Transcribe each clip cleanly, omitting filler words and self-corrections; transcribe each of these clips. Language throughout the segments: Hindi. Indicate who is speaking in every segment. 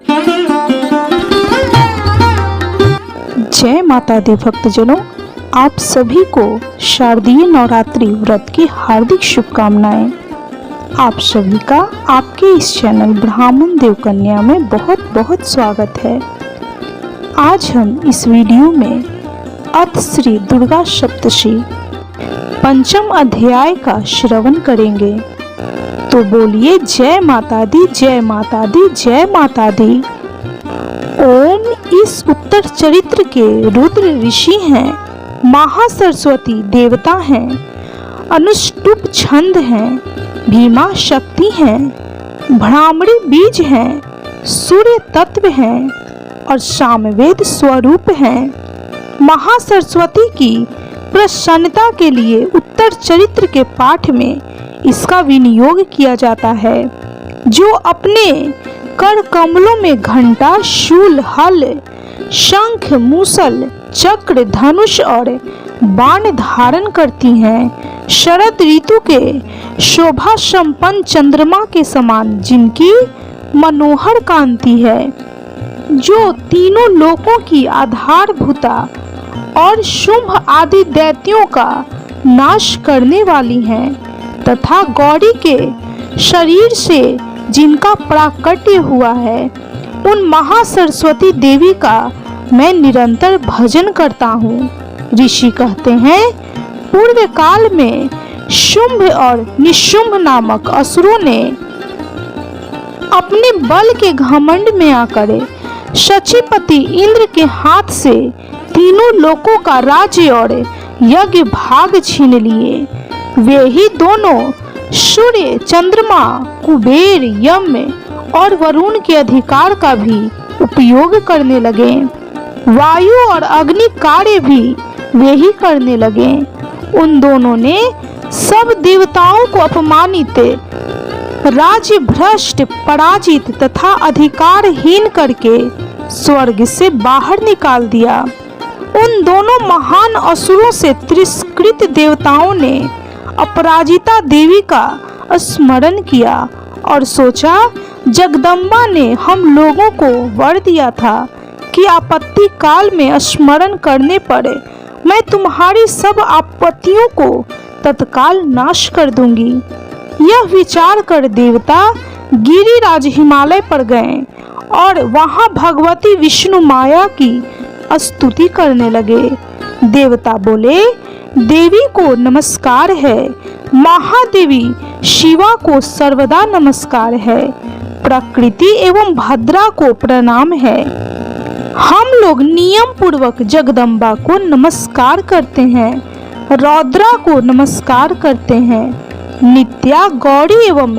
Speaker 1: जय माता दी भक्तजनों, आप सभी को शारदीय नवरात्रि व्रत की हार्दिक शुभकामनाएं। आप सभी का आपके इस चैनल ब्राह्मण देव कन्या में बहुत बहुत स्वागत है। आज हम इस वीडियो में अथ श्री दुर्गा सप्तशी पंचम अध्याय का श्रवण करेंगे। तो बोलिए जय माता दी, जय माता दी, जय माता दी। ओम इस उत्तर चरित्र के रुद्र ऋषि हैं, महासरस्वती देवता हैं, अनुष्टुप छंद हैं, भीमा शक्ति हैं, भ्रामरी बीज हैं, सूर्य तत्व हैं और सामवेद स्वरूप हैं। महासरस्वती की प्रसन्नता के लिए उत्तर चरित्र के पाठ में इसका विनियोग किया जाता है। जो अपने कर कमलों में घंटा, शूल, हल, शंख, मूसल, चक्र, धनुष और बाण धारण करती हैं, शरद ऋतु के शोभा संपन्न चंद्रमा के समान जिनकी मनोहर कांति है, जो तीनों लोकों की आधारभूता और शुंभ आदि दैत्यों का नाश करने वाली हैं, तथा गौरी के शरीर से जिनका प्राकट्य हुआ है, उन महासरस्वती देवी का मैं निरंतर भजन करता हूँ। ऋषि कहते हैं, पूर्व काल में शुंभ और निशुंभ नामक असुरों ने अपने बल के घमंड में आकर शचीपति इंद्र के हाथ से तीनों लोकों का राज्य और यज्ञ भाग छीन लिए। वे ही दोनों सूर्य, चंद्रमा, कुबेर, यम और वरुण के अधिकार का भी उपयोग करने लगे। वायु और अग्नि कार्य भी वे ही करने लगे। उन दोनों ने सब देवताओं को अपमानित, राज्य भ्रष्ट, पराजित तथा अधिकारहीन करके स्वर्ग से बाहर निकाल दिया। उन दोनों महान असुरों से तिरस्कृत देवताओं ने अपराजिता देवी का स्मरण किया और सोचा, जगदम्बा ने हम लोगों को वर दिया था कि आपत्ति काल में स्मरण करने पर मैं तुम्हारी सब आपत्तियों को तत्काल नाश कर दूंगी। यह विचार कर देवता गिरिराज हिमालय पर गए और वहां भगवती विष्णु माया की स्तुति करने लगे। देवता बोले, देवी को नमस्कार है, महादेवी शिवा को सर्वदा नमस्कार है, प्रकृति एवं भद्रा को प्रणाम है। हम लोग नियम पूर्वक जगदम्बा को नमस्कार करते हैं, रौद्रा को नमस्कार करते हैं, नित्या, गौरी एवं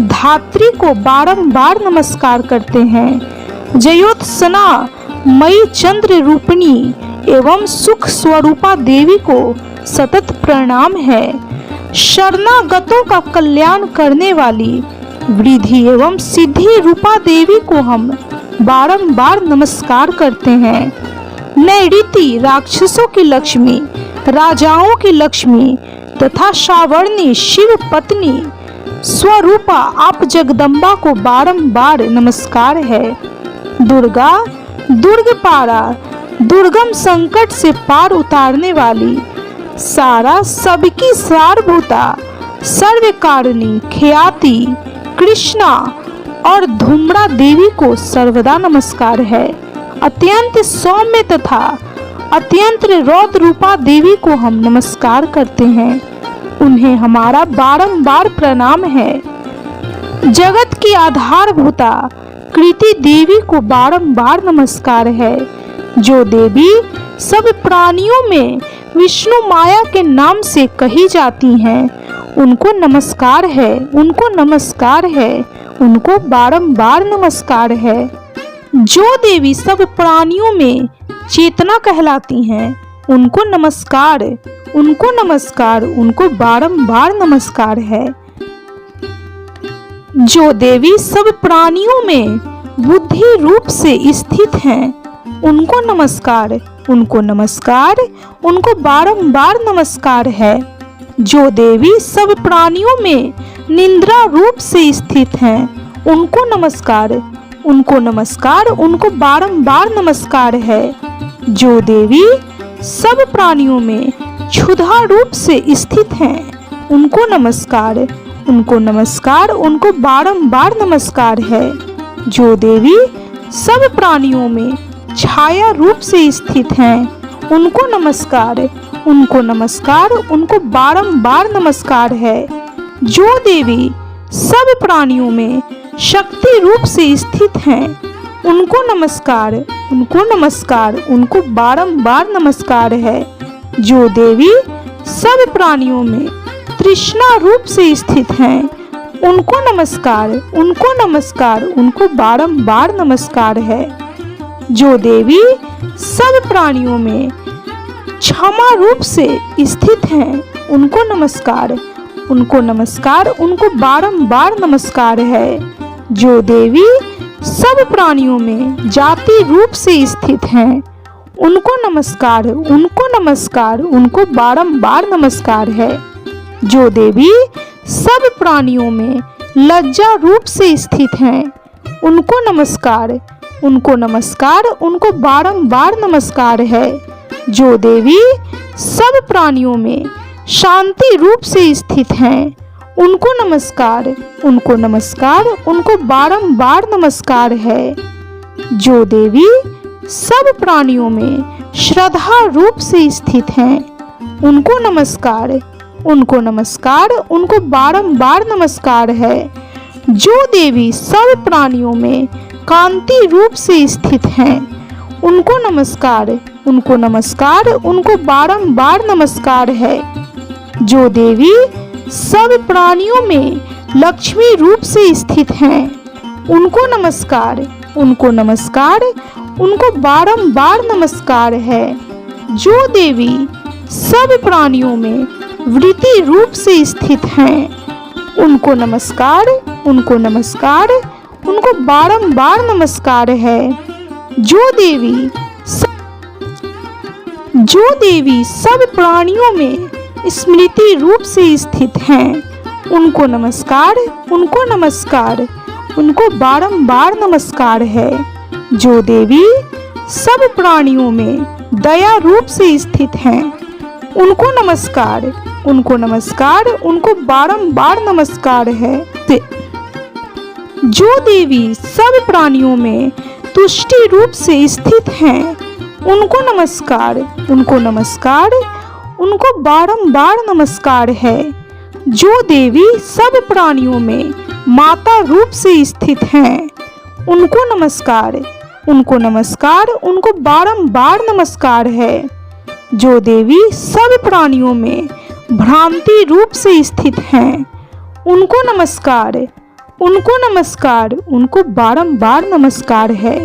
Speaker 1: धात्री को बारंबार नमस्कार करते हैं, जयोत्सना, मई चंद्र रूपिणी एवं सुख स्वरूपा देवी को सतत प्रणाम है। शरणागतों का कल्याण करने वाली वृद्धि एवं सिद्धि रूपा देवी को हम बारंबार नमस्कार करते हैं। नैऋति राक्षसों की लक्ष्मी, राजाओं की लक्ष्मी तथा सावर्णी शिव पत्नी स्वरूपा आप जगदम्बा को बारंबार नमस्कार है। दुर्गा, दुर्गपारा, दुर्गम संकट से पार उतारने वाली, सारा सबकी सारभूता, सर्वकारिणी, ख्याति, कृष्णा और धूम्रा देवी को सर्वदा नमस्कार है। अत्यंत सौम्य तथा अत्यंत रौद्र रूपा देवी को हम नमस्कार करते हैं, उन्हें हमारा बारंबार प्रणाम है। जगत की आधारभूता कृति देवी को बारंबार नमस्कार है। जो देवी सब प्राणियों में विष्णु माया के नाम से कही जाती हैं, उनको नमस्कार है, उनको नमस्कार है, उनको बारंबार नमस्कार है। जो देवी सब प्राणियों में चेतना कहलाती हैं, उनको नमस्कार, उनको नमस्कार, उनको बारंबार नमस्कार है। जो देवी सब प्राणियों में बुद्धि रूप से स्थित हैं, उनको नमस्कार, उनको नमस्कार, उनको बारंबार नमस्कार है। जो देवी सब प्राणियों में निंद्रा रूप से स्थित हैं, उनको नमस्कार, उनको नमस्कार, उनको बारंबार नमस्कार है। जो देवी सब प्राणियों में क्षुधा रूप से स्थित हैं, उनको नमस्कार, उनको नमस्कार, उनको बारंबार नमस्कार है। जो देवी सब प्राणियों में छाया रूप से स्थित हैं, उनको नमस्कार, उनको नमस्कार, उनको बारंबार नमस्कार है। जो देवी सब प्राणियों में शक्ति रूप से स्थित हैं, उनको नमस्कार, उनको नमस्कार, उनको बारंबार नमस्कार है। जो देवी सब प्राणियों में तृष्णा रूप से स्थित हैं, उनको नमस्कार, उनको नमस्कार, उनको बारंबार नमस्कार है। जो देवी सब प्राणियों में क्षमा रूप से स्थित हैं, उनको नमस्कार, उनको नमस्कार, उनको बारंबार नमस्कार है। जो देवी सब प्राणियों में जाति रूप से स्थित हैं, उनको नमस्कार, उनको नमस्कार, उनको बारंबार नमस्कार है। जो देवी सब प्राणियों में लज्जा रूप से स्थित हैं, उनको नमस्कार, उनको नमस्कार, उनको बारंबार नमस्कार है। जो देवी सब प्राणियों में शांति रूप से स्थित हैं, उनको नमस्कार, उनको नमस्कार, उनको बारंबार नमस्कार है। जो देवी सब प्राणियों में श्रद्धा रूप से स्थित हैं, उनको नमस्कार, उनको नमस्कार, उनको बारंबार नमस्कार है। जो देवी सब प्राणियों में कांति रूप से स्थित हैं, उनको नमस्कार, उनको नमस्कार, उनको बारंबार नमस्कार है। जो देवी सब प्राणियों में लक्ष्मी रूप से स्थित हैं, उनको नमस्कार, उनको नमस्कार, उनको बारंबार नमस्कार है। जो देवी सब प्राणियों में वृत्ति रूप से स्थित हैं, उनको नमस्कार, उनको नमस्कार, उनको बारंबार नमस्कार है। जो देवी सब प्राणियों में स्मृति रूप से स्थित हैं, उनको नमस्कार, उनको नमस्कार, उनको बारंबार नमस्कार है। जो देवी सब प्राणियों में दया रूप से स्थित हैं, उनको नमस्कार, उनको नमस्कार, उनको बारंबार नमस्कार है। जो देवी सब प्राणियों में तुष्टि रूप से स्थित हैं, उनको नमस्कार, उनको नमस्कार, उनको बारंबार नमस्कार है। जो देवी सब प्राणियों में माता रूप से स्थित हैं, उनको नमस्कार, उनको नमस्कार, उनको बारंबार नमस्कार है। जो देवी सब प्राणियों में भ्रांति रूप से स्थित हैं, उनको नमस्कार, उनको नमस्कार, उनको बारंबार नमस्कार है।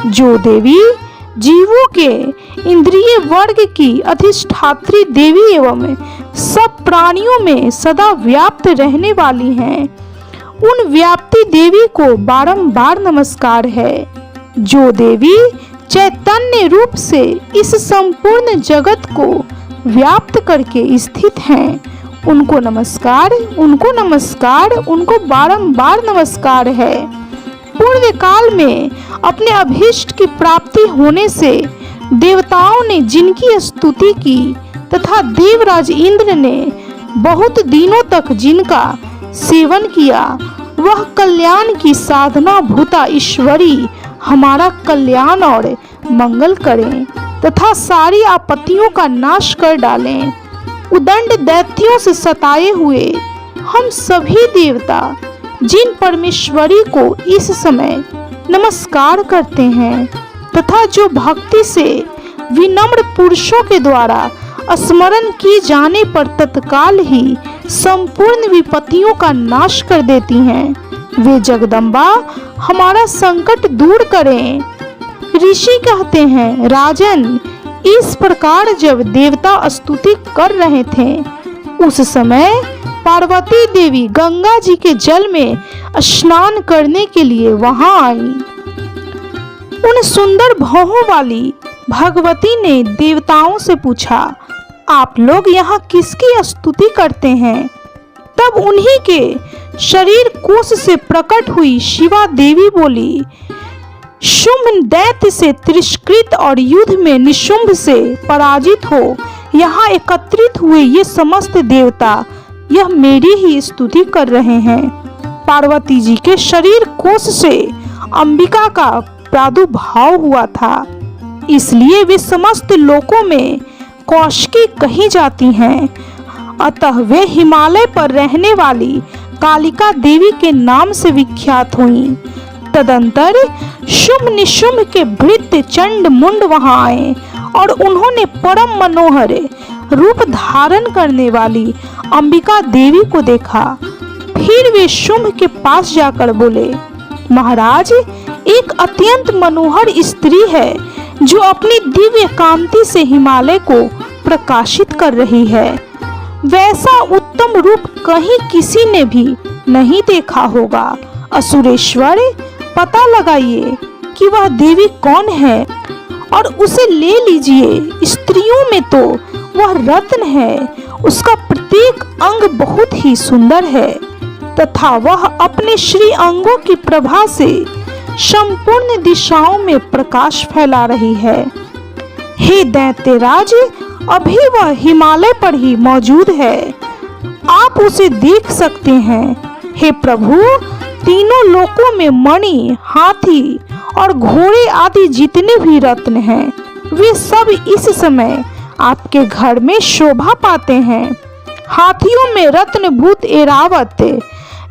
Speaker 1: जो देवी जीवों के इंद्रिय वर्ग की अधिष्ठात्री देवी एवं सब प्राणियों में सदा व्याप्त रहने वाली हैं, उन व्याप्ति देवी को बारंबार नमस्कार है। जो देवी चैतन्य रूप से इस संपूर्ण जगत को व्याप्त करके स्थित हैं, उनको नमस्कार, उनको नमस्कार, उनको बारंबार नमस्कार है। पूर्व काल में अपने अभीष्ट की प्राप्ति होने से देवताओं ने जिनकी स्तुति की तथा देवराज इंद्र ने बहुत दिनों तक जिनका सेवन किया, वह कल्याण की साधना भूता ईश्वरी हमारा कल्याण और मंगल करें तथा सारी आपत्तियों का नाश कर डालें। उदंड दैत्यों से सताए हुए हम सभी देवता जिन परमेश्वरी को इस समय नमस्कार करते हैं तथा जो भक्ति से विनम्र पुरुषों के द्वारा स्मरण किए जाने पर तत्काल ही संपूर्ण विपत्तियों का नाश कर देती हैं, वे जगदम्बा हमारा संकट दूर करें। ऋषि कहते हैं, राजन, इस प्रकार जब देवता स्तुति कर रहे थे उस समय पार्वती देवी गंगा जी के जल में स्नान करने के लिए वहां आई। उन सुंदर भौहों वाली भगवती ने देवताओं से पूछा, आप लोग यहाँ किसकी स्तुति करते हैं? तब उन्हीं के शरीर कोष से प्रकट हुई शिवा देवी बोली, शुंभ दैत्य से तिरस्कृत और युद्ध में निशुंभ से पराजित हो यहाँ एकत्रित हुए ये समस्त देवता यह मेरी ही स्तुति कर रहे हैं। पार्वती जी के शरीर कोष से अंबिका का प्रादुर्भाव हुआ था, इसलिए वे समस्त लोकों में कौशिकी कही जाती हैं। अतः वे हिमालय पर रहने वाली कालिका देवी के नाम से विख्यात हुईं। तदंतर शुंभ निशुंभ के भृत्य चंड मुंड वहां आए और उन्होंने परम मनोहर रूप धारण करने वाली अंबिका देवी को देखा। फिर वे शुंभ के पास जाकर बोले, महाराज, एक अत्यंत मनोहर स्त्री है जो अपनी दिव्य कांति से हिमालय को प्रकाशित कर रही है। वैसा उत्तम रूप कहीं किसी ने भी नहीं देखा होगा। असुरेश्वर, पता लगाइए कि वह देवी कौन है और उसे ले लीजिए। स्त्रियों में तो वह रत्न है, उसका प्रत्येक अंग बहुत ही सुंदर है तथा वह अपने श्री अंगों की प्रभा से संपूर्ण दिशाओं में प्रकाश फैला रही है। हे दैत्यराज, अभी वह हिमालय पर ही मौजूद है, आप उसे देख सकते हैं। हे प्रभु, तीनों लोकों में मणि, हाथी और घोड़े आदि जितने भी रत्न हैं वे सब इस समय आपके घर में शोभा पाते हैं। हाथियों में रत्नभूत ऐरावत,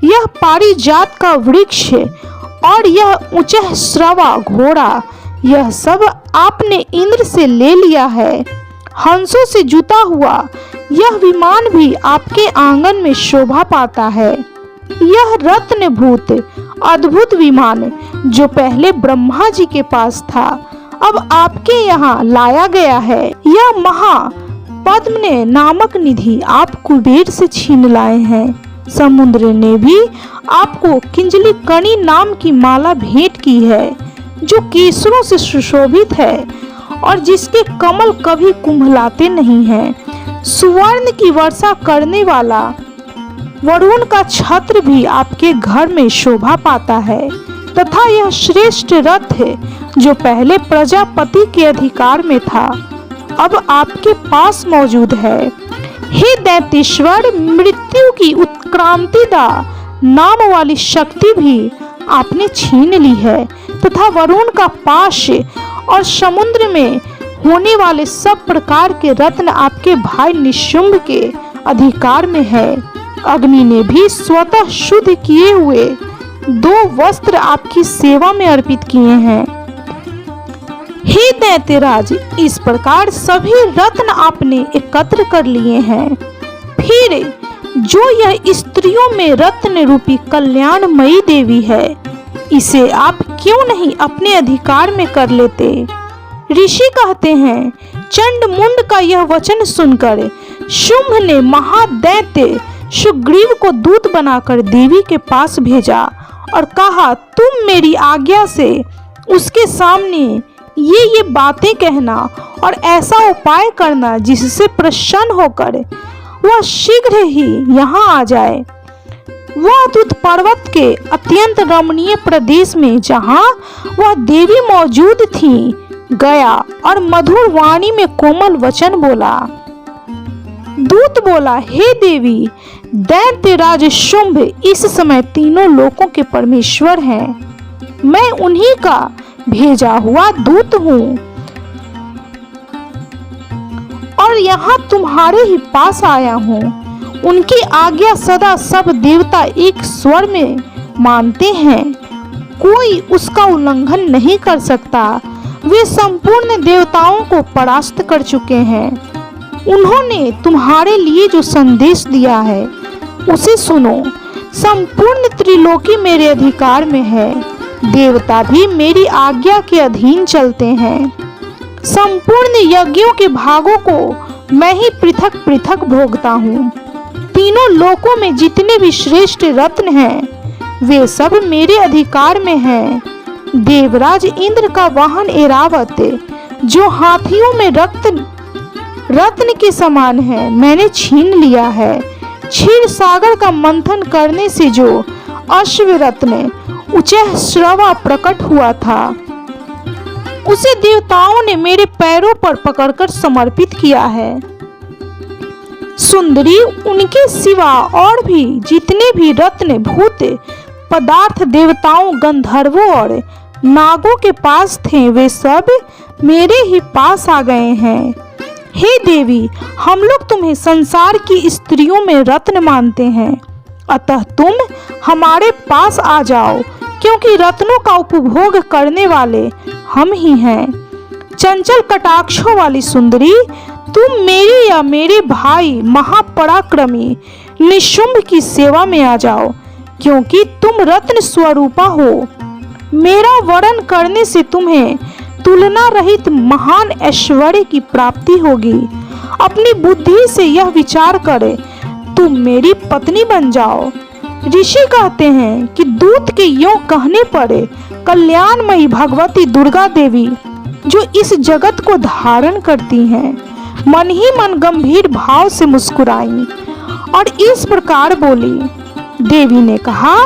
Speaker 1: यह पारिजात का वृक्ष और यह ऊंचा श्रवा घोड़ा, यह सब आपने इंद्र से ले लिया है। हंसों से जुता हुआ यह विमान भी आपके आंगन में शोभा पाता है। यह रत्नभूत अद्भुत विमान जो पहले ब्रह्मा जी के पास था अब आपके यहाँ लाया गया है। यह महा पद्म नामक निधि आप कुबेर से छीन लाए हैं। समुद्र ने भी आपको किंजली कणी नाम की माला भेंट की है जो केसरों से सुशोभित है और जिसके कमल कभी कुंभलाते नहीं हैं। सुवर्ण की वर्षा करने वाला वरुण का छत्र भी आपके घर में शोभा पाता है तथा यह श्रेष्ठ रथ है जो पहले प्रजापति के अधिकार में था अब आपके पास मौजूद है। हे दैत्येश्वर, मृत्यु की उत्क्रांतिदा नाम वाली शक्ति भी आपने छीन ली है तथा वरुण का पाश और समुद्र में होने वाले सब प्रकार के रत्न आपके भाई निशुंभ के अधिकार में है। अग्नि ने भी स्वतः शुद्ध किए हुए 2 वस्त्र आपकी सेवा में अर्पित किए हैं। हे दैत्यराज, इस प्रकार सभी रत्न आपने एकत्र कर लिए हैं। फिर जो यह स्त्रियों में रत्न रूपी कल्याणमयी देवी है, इसे आप क्यों नहीं अपने अधिकार में कर लेते? ऋषि कहते हैं, चंड मुंड का यह वचन सुनकर शुंभ ने महादैत्य सुग्रीव को दूत बनाकर देवी के पास भेजा और कहा, तुम मेरी आज्ञा से उसके सामने ये बातें कहना और ऐसा उपाय करना जिससे प्रसन्न होकर वह शीघ्र ही यहाँ आ जाए। वह दूत पर्वत के अत्यंत रमणीय प्रदेश में जहाँ वह देवी मौजूद थी गया और मधुर वाणी में कोमल वचन बोला। दूत बोला, हे देवी, दैत्यराज शुंभ इस समय तीनों लोकों के परमेश्वर हैं। मैं उन्हीं का भेजा हुआ दूत हूँ और यहाँ तुम्हारे ही पास आया हूँ। उनकी आज्ञा सदा सब देवता एक स्वर में मानते हैं, कोई उसका उल्लंघन नहीं कर सकता। वे संपूर्ण देवताओं को परास्त कर चुके हैं। उन्होंने तुम्हारे लिए जो संदेश दिया है उसे सुनो। संपूर्ण त्रिलोकी मेरे अधिकार में है, देवता भी मेरी आज्ञा के अधीन चलते हैं। संपूर्ण यज्ञों के भागों को मैं ही पृथक पृथक भोगता हूँ। तीनों लोकों में जितने भी श्रेष्ठ रत्न हैं वे सब मेरे अधिकार में हैं। देवराज इंद्र का वाहन ऐरावत जो हाथियों में रत्न के समान है मैंने छीन लिया है। क्षीर सागर का मंथन करने से जो अश्व रत्न उच्चैः श्रवा प्रकट हुआ था, उसे देवताओं ने मेरे पैरों पर पकड़कर समर्पित किया है। सुंदरी, उनके सिवा और भी जितने भी रत्न भूत पदार्थ देवताओं, गंधर्वों और नागों के पास थे, वे सब मेरे ही पास आ गए हैं। हे देवी, हम लोग तुम्हें संसार की स्त्रियों में रत्न मानते हैं, अतः तुम हमारे पास आ जाओ, क्योंकि रत्नों का उपभोग करने वाले हम ही हैं। चंचल कटाक्षों वाली सुंदरी, तुम मेरी या मेरे भाई महापराक्रमी निशुंभ की सेवा में आ जाओ, क्योंकि तुम रत्न स्वरूपा हो। मेरा वरण करने से तुम्हें तुलना रहित महान ऐश्वर्य की प्राप्ति होगी। अपनी बुद्धि से यह विचार करे, तुम मेरी पत्नी बन जाओ। ऋषि कहते हैं कि दूत के यों कहने पर कल्याणमयी भगवती दुर्गा देवी, जो इस जगत को धारण करती हैं, मन ही मन गंभीर भाव से मुस्कुराई और इस प्रकार बोली। देवी ने कहा,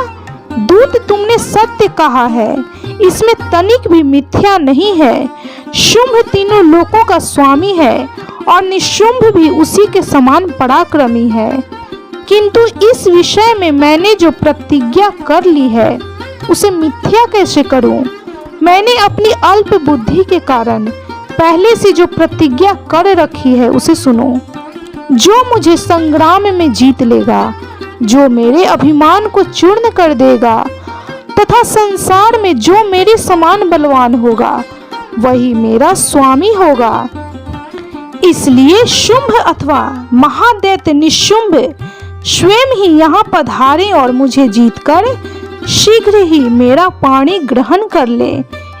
Speaker 1: दूत, तुमने सत्य कहा है, इसमें तनिक भी मिथ्या नहीं है। शुंभ तीनों लोकों का स्वामी है और निशुंभ भी उसी के समान पराक्रमी है, किंतु इस विषय में मैंने जो प्रतिज्ञा कर ली है उसे मिथ्या कैसे करूं? मैंने अपनी अल्प बुद्धि के कारण पहले से जो प्रतिज्ञा कर रखी है उसे सुनो। जो मुझे संग्राम में जीत लेगा, जो मेरे अभिमान को चूर्ण कर देगा तथा संसार में जो मेरे समान बलवान होगा, वही मेरा स्वामी होगा। इसलिए शुंभ अथवा महादैत्य निशुंभ स्वयं ही यहाँ पधारे और मुझे जीतकर शीघ्र ही मेरा पाणी ग्रहण कर ले।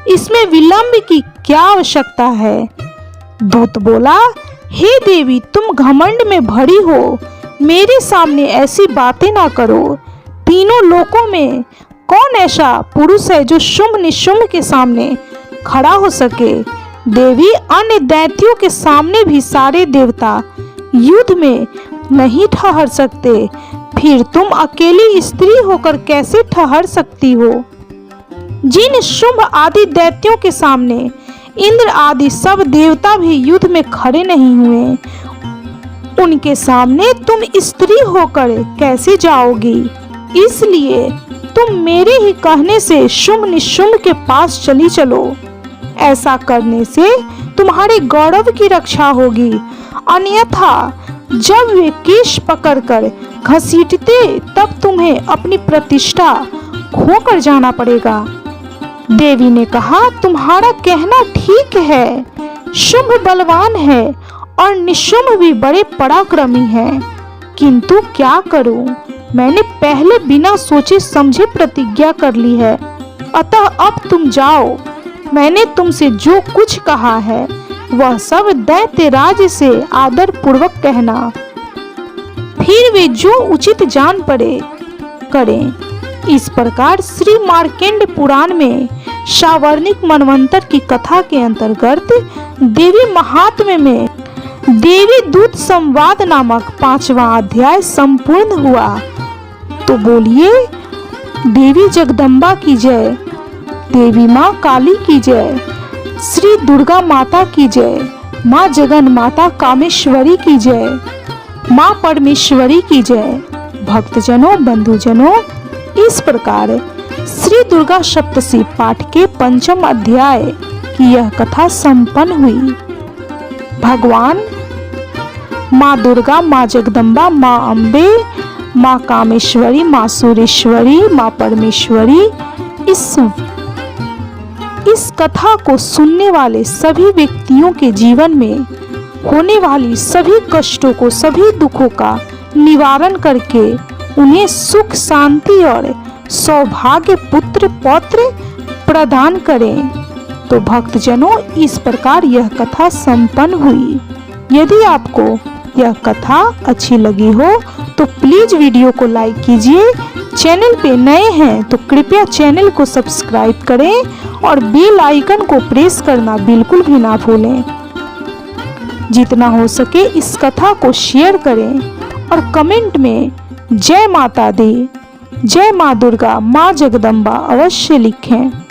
Speaker 1: इसमें विलंब की क्या आवश्यकता है? दूत बोला, हे देवी, तुम घमंड में भरी हो, मेरे सामने ऐसी बातें ना करो। तीनों लोकों में कौन ऐसा पुरुष है जो शुंभ निशुंभ के सामने खड़ा हो सके? देवी, अन्य दैत्यों के सामने भी सारे देवता युद्ध में नहीं ठहर सकते, फिर तुम अकेली स्त्री होकर कैसे ठहर सकती हो? जिन शुंभ आदि दैत्यों के सामने इंद्र आदि सब देवता भी युद्ध में खड़े नहीं हुए, उनके सामने तुम स्त्री होकर कैसे जाओगी? इसलिए तुम मेरे ही कहने से शुंभ निशुंभ के पास चली चलो। ऐसा करने से तुम्हारे गौरव की रक्षा होगी, अन्यथा जब वे केश पकड़कर घसीटते तब तुम्हें अपनी प्रतिष्ठा खोकर जाना पड़ेगा। देवी ने कहा, तुम्हारा कहना ठीक है। शुंभ बलवान है और निशुंभ भी बड़े पराक्रमी हैं, किंतु क्या करूं? मैंने पहले बिना सोचे समझे प्रतिज्ञा कर ली है, अतः अब तुम जाओ। मैंने तुमसे जो कुछ कहा है वह सब दैत्यराज से आदर पूर्वक कहना, फिर वे जो उचित जान पड़े करें। इस प्रकार श्री मार्केंड पुराण में सावर्णिक मनवंतर की कथा के अंतर्गत देवी महात्म्य में देवी दूत संवाद नामक 5वां अध्याय संपूर्ण हुआ। तो बोलिए, देवी जगदम्बा की जय, देवी माँ काली की जय, श्री दुर्गा माता की जय, माँ जगन माता कामेश्वरी की जय, माँ परमेश्वरी की जय। भक्तजनों, बंधुजनों, इस प्रकार श्री दुर्गा सप्तशती पाठ के 5वें अध्याय की यह कथा संपन्न हुई। भगवान माँ दुर्गा, माँ जगदम्बा, माँ अम्बे, माँ कामेश्वरी, माँ सुरेश्वरी, माँ परमेश्वरी इस कथा को सुनने वाले सभी व्यक्तियों के जीवन में होने वाली सभी कष्टों को, सभी दुखों का निवारण करके उन्हें सुख, शांति और सौभाग्य, पुत्र पौत्र प्रदान करें। तो भक्तजनों, इस प्रकार यह कथा संपन्न हुई। यदि आपको यह कथा अच्छी लगी हो तो प्लीज वीडियो को लाइक कीजिए। चैनल पे नए हैं तो कृपया चैनल को सब्सक्राइब करें और बेल आइकन को प्रेस करना बिल्कुल भी ना भूलें। जितना हो सके इस कथा को शेयर करें और कमेंट में जय माता दी, जय माँ दुर्गा, माँ जगदम्बा अवश्य लिखें।